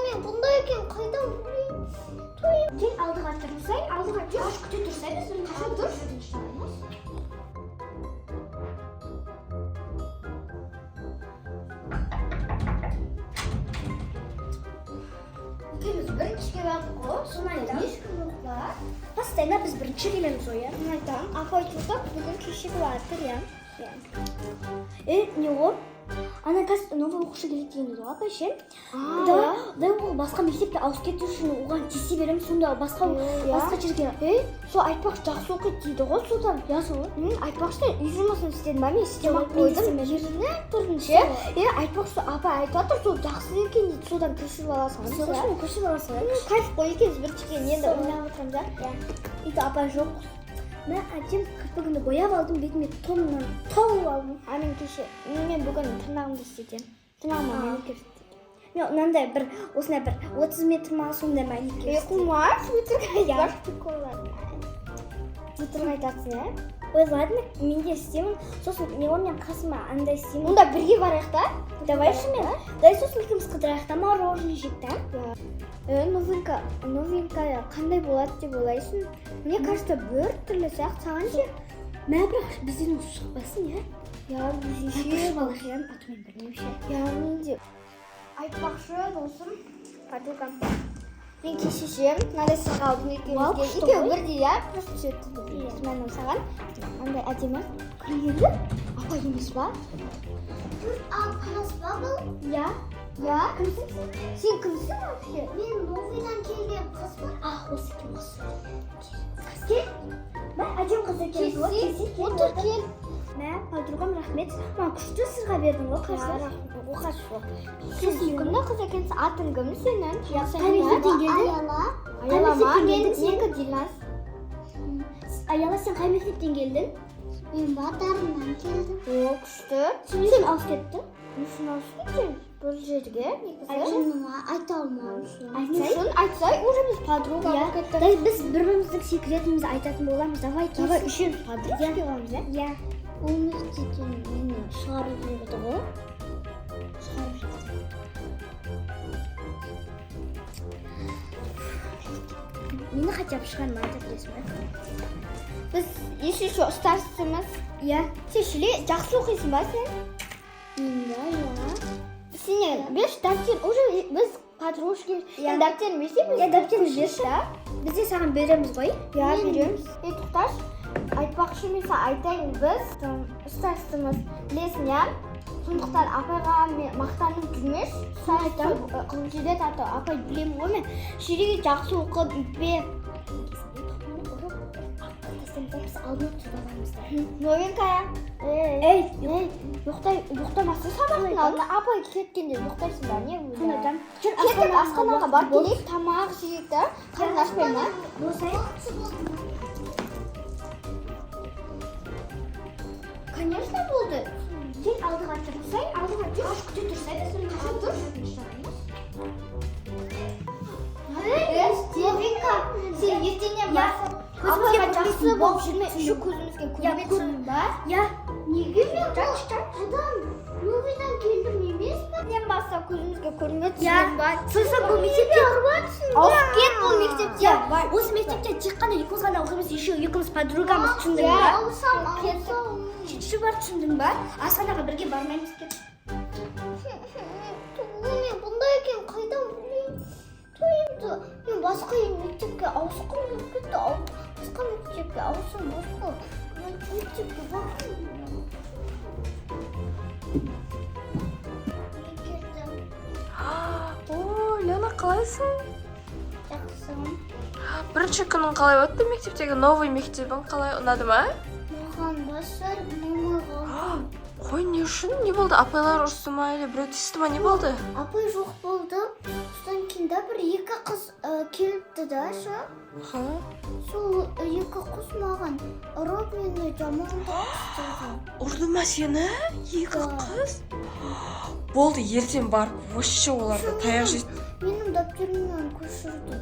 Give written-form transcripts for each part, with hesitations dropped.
Мен бұндай екен қайдан білейін? Кел алдыға тұрсай, алдыға жүр. Күте тұрсай, біз бірінші тұр. Екеуміз біріншіге бардық қой, соны айтамын. Ешкім жоқ па? Постоянно біз бірінші келеміз ғой, иә? Соны айтамын. Апай тұрдық, бүгін кешегі батыр, иә? Не ғой? Ана қазір новый оқушы келеді деген еді ғой, апай ше? Давай ол басқа мектепке ауысып кету үшін оған тисе береміз, сонда басқа жерге. Сол айтпақшы жақсы оқиды дейді ғой, содан. Я сол. Айтпақшы үй жұмысын істедім, мен істемек қойдым. Жеріне тұрдың ше? Айтпақшы апай айтып жатыр, сол жақсы екен дейді, содан көшіп аласың. Көшіп аласың. Кайф қой екенбіз біріншіден енді ойнап отырмыз, иә? Үйде апай жоқ. Мен әдем кірпігімді бояп алдым, бетіме тоннан тауып алдым. Мен кеше, мен бүгін тырнағымды істетем. Тырнағыма маникюр істетем. Мен мынандай бір, осындай бір 30 метр ма сондай маникюр істетем. Қумаш, өтірік бар приколлар. Өтірік айтасың, иә? Ой, ладно, мен де істеймін. Сосын мен қасыма андай істеймін. Онда бірге барайық та? Давайшы мен. Дай сосын екеуміз қыдырайық та, мороженое жейік та? Новенькая қандай болады деп ойлайсың? Мне кажется, бір түрлі сияқты саған ше. Мә бірақ бізден осы шықпасын, иә? Я bizden балақиян атымен білмеймін ше. Я мен де айтпақшы досым, подругам. Мен кеше ше, мынандай сырға алдым екеумізге. Екеуі бірдей, иә? Просто сөйтті. Мен саған андай әдемі күлгенді. Апа емес ба? Қанас ба бұл? Я. Я? Кімсің сен? Сен кімсің вообще? Мен новыйдан келген қыз ба? Осы кім қыз? Кел. Мә, әдем қыз екен. Отыр кел. Мә, подругам рахмет. Маған күшті сырға бердің ғой қазір. Оқасы. Сен сүйкімді қыз екенсің. Атың кім сенің? Қай мектептен келдің? Аяла ма? Мен Дилназ. Аяла, сен қай мектептен келдің? Мен Батарымнан келдім. О, күшті. Сен алып кеттің? Нешін алып кеттің? Бұл жерге негізі айта алмаймын. Айтсай, уже біз подруга болып кеттік. Біз бір-біріміздің секретімізді айтатын боламыз. Давай үшеуміз подружки боламыз, иә? Ол мектептен мені шығарып жүрді ғой. Шығарып жүрді. Мені хотя бы шығармайды, білесің бе? Біз еще старшымыз. Иә. Сен шіле жақсы оқисың ба сен? Сен беш дәптер, уже біз подружки. Сен дәптерін берсе, біз дәптерін берші, да? Біз де саған береміз ғой? Я, береміз. Тоқташ, айтпақшы мен саған айтайын, біз ұстастымыз. Білесің, я? Сондықтан апайға мақтанып жүрмеш. Саған айтам, қылжеде тарту. Апай білемін ғой мен. Шереге жақсы оқып, үйтпе. Біз алдына тұрғанымызда. Новенькая. Ей, ұйықтамасың сабақтың алдына. Апай кеткенде ұйықтайсың ба, не өзі? Соны айтам. Кеттік асханаға барып келейік, тамақ жейік та. Қарын ашпай ма? Болсай. Конечно болды. Кел алдыға тұрсай, алдыға жүр. Аш күте тұрсай, біз бірінші тұр. Новенька, сен ертеңнен басып. Көзімізге жақсы болып жүрме, үші көзімізге көрмексің ба? Я, неге мен бұл? Адам, новыйдан келдім емес па? Мен баса көзімізге көрмексің ба? Соса бұл мектепте арбатсың ба? Ауып кет бұл мектепте. Осы мектепте тек қана екіміз ғана оқимыз, еще екіміз подругамыз, түсіндің ба? Я, алсам. Жетші бар, түсіндің ба? Асханаға бірге бармаймыз кет. Мен бұндай екен қайдан білейін? Мен басқа мектепке ауысқым келіп кетті. Басқа мектепке ауысым басқа. Мектепке бақым. О, Лена, қалайсың? Жақсым. Бірінші күнің қалай өтті мектептегі новый мектебің қалай ұнады ма? Маған басар, мамаға. Қой, не үшін? Не болды? Апайлар ұрысты ма, или біреу тиісті ма, не болды? Апай жоқ болды. Содан кейін бір екі қыз келіпті да, ша. Сол екі қыз маған ұрып мені жамандап істеді. Ұрды ма сені? Екі қыз? Болды, ертең барып, вообще оларды таяқ жейді. Менің дәптерімнен көшірді.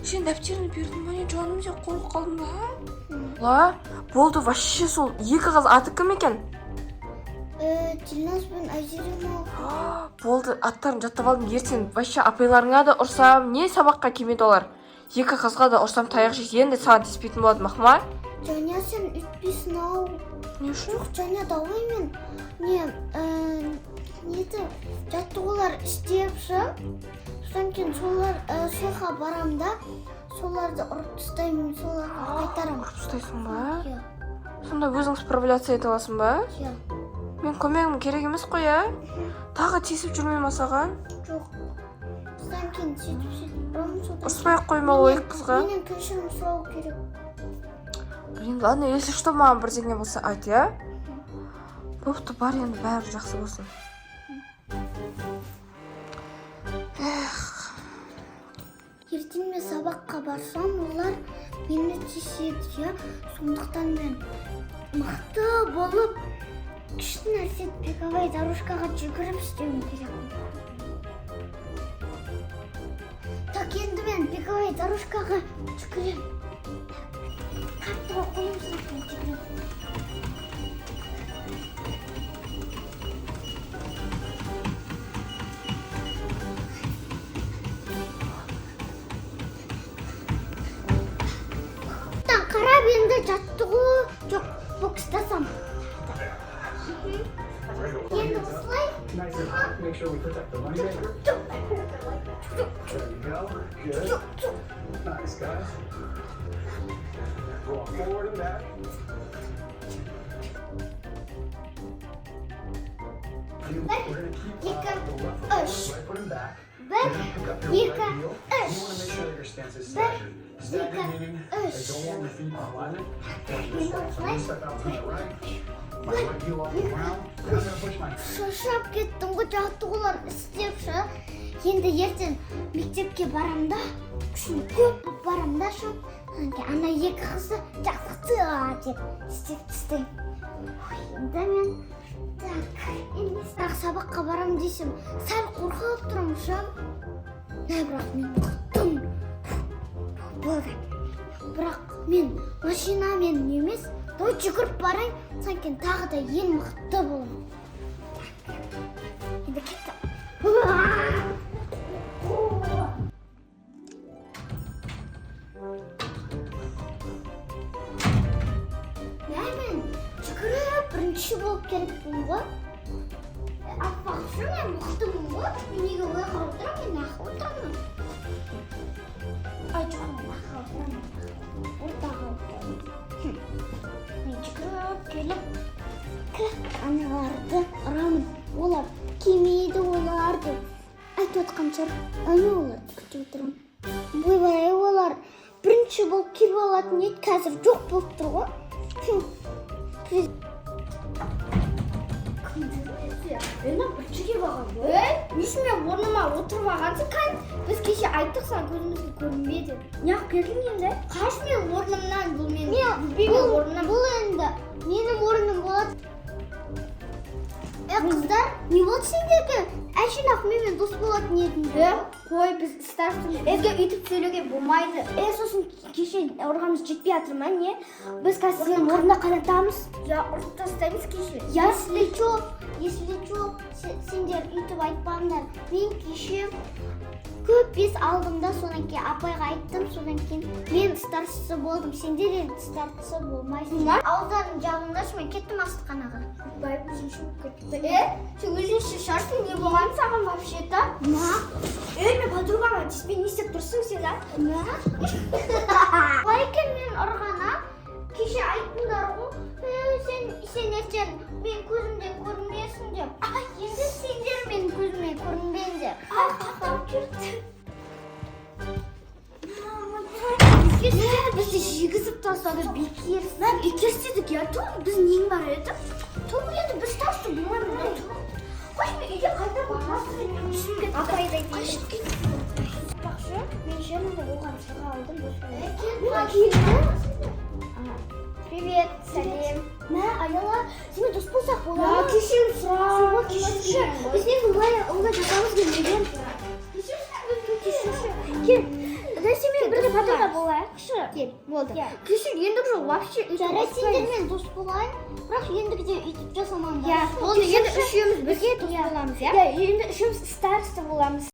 Сен дәптерін бердің ба, не жаным, сен қорқып қалдың ба? Ла, болды, вообще сол екі қыз аты кім екен? Дильназ бен Айзерем ал. Болды, аттарын жаттап алдым. Ертең вообще апайларыңа да ұрсам, не сабаққа келмейді олар. Екі қызға да ұрсам таяқ жейді. Енді саған тиіспейтін болады, Махма. Жаңа сен үйтпейсің ау. Не үшін? Жоқ, жаңа давай мен неді жаттығулар істепші. Содан кейін солар соға барам да, соларды ұрып тастаймын, соларға қайтарам. Ұрып тастайсың ба? Иә. Сонда өзің справляция ете аласың ба? Иә. Мен көмегім керек емес қой, ә? Тағы тиісіп жүрмей ма саған? Жоқ. Содан кейін сөйтіп ұрам, содан Ұрыспай-ақ қойма ой қызға. менен кешірім сұрау керек. Блин, ладно, если что, маған бірдеңе болса айт, иә? Бопты, бар енді бәрі жақсы болсын. Ертең мен сабаққа барсам, олар мені тиіседі, иә? Сондықтан мен мықты болып, күшті нәрсе беговой дорожкаға жүгіріп істеуім керек. Так, енді мен беговой дорожкаға жүгірем. Қаттыға қойым сұрақпен жүгірем. Қарап енді жаттығу жоқ, бокстасам. Енді осылай. Make sure we protect the money maker. There you go. Good. Nice, guys. Roll forward and back. We're going to keep the left foot, right foot and back. You're going to pick up your right heel. You want to make sure that your stance is staggered. Staggered meaning that don't want your feet in alignment. I'm going to step out to my right. My right heel off the ground. I'm going to push my Шаршап кеттім ғой, жаттығулар істепші. Енді ертең мектепке барам да, күшім көп болып барам да шоп. Ана екі қызды жақсы деп істеп тастаймын. Енді мен енді сабаққа барам десем, сәл қорқып тұрам шам. Бірақ мен құттым. Болды. Бірақ мен машинамен емес, жүгіріп барайын, санкен тағы да ең мықты болам. Енді кеттім. Мен жүгіріп бірінші болып келіппін ғой. Аппақшы мен мықтымын ғой. Мен неге ойға отырам, мен ақы отырамын. Ай, жоқ, мен ақы отырамын. Ортаға отырамын. Мен жүгіріп келіп, аналарды ұрамын. Олар келмейді, оларды айтып отқан шығар. Ана оларды күтіп отырамын. Ойбай, олар бірінші болып келіп алатын еді, қазір жоқ болып тұр ғой. Ена біріншіге бағам ғой. Несін мен орныма отырып алғансың қан? Біз кеше айттық сан көзімізге көрінбе деп. Неғып келдің енді? Қаш мен орнымнан, бұл мен орнымнан. Бұл енді менің орным болады. Қыздар, не болды сендерге? Әшін ақмемен дос болатын едіңді. Қой, біз старшын. Өзге үйтіп сөйлеуге болмайды. Сосын кеше ұрғамыз жетпей жатыр ма, не? Біз қазір сенің орнына қадатамыз. Я ұрып тастаймыз кеше. Если чо, сендер үйтіп айтпаңдар. Мен кеше көп бес алдым да, содан кейін апайға айттым, содан кейін мен старшысы болдым. Сендер енді старшысы болмайсың. Ауыздарын жабыңдаршы, мен кеттім астықанаға. Бай, өзінші кетті. Сен өзінші шаршын не болған саған вообще-то? Ма? Мен подругама тиспен не істеп тұрсың сен, а? Ма? Қалай екен мен ұрғана? Кеше айттыңдар ғой, сен ертең мен көзімден көрінбесің деп. Енді сендер мен көзіммен көрінбеңдер. Қақтап жүрді. Бізді жегізіп тастады, бекерсіз. Бекерсіз дедік, я тұр, біз нең бар еді? Тұр енді біз тасты болмаймыз. Қош мен үйде қайта болмасын. Түсін кетті. Апайдай дейін. Бақшы, мен жерімді оған шыға алдым. Привет, сәлем. Мә, Аяла, сенімен дос болсақ болады? Кешірім сұра. Кешірші. Біз не олай жасамыз келмеген. Кешірші. Кел, сенімен бірге подруга болайықшы. Кел, болды. Кешір, ендігі жол вообще үйтіп Жарайды, ұрыспаймыз. сендермен дос болайын, бірақ ендігіде өйтіп жасамаңдар. Болды, енді үшеуміз бірге дос боламыз, иә? Енді үшеуміз староста боламыз.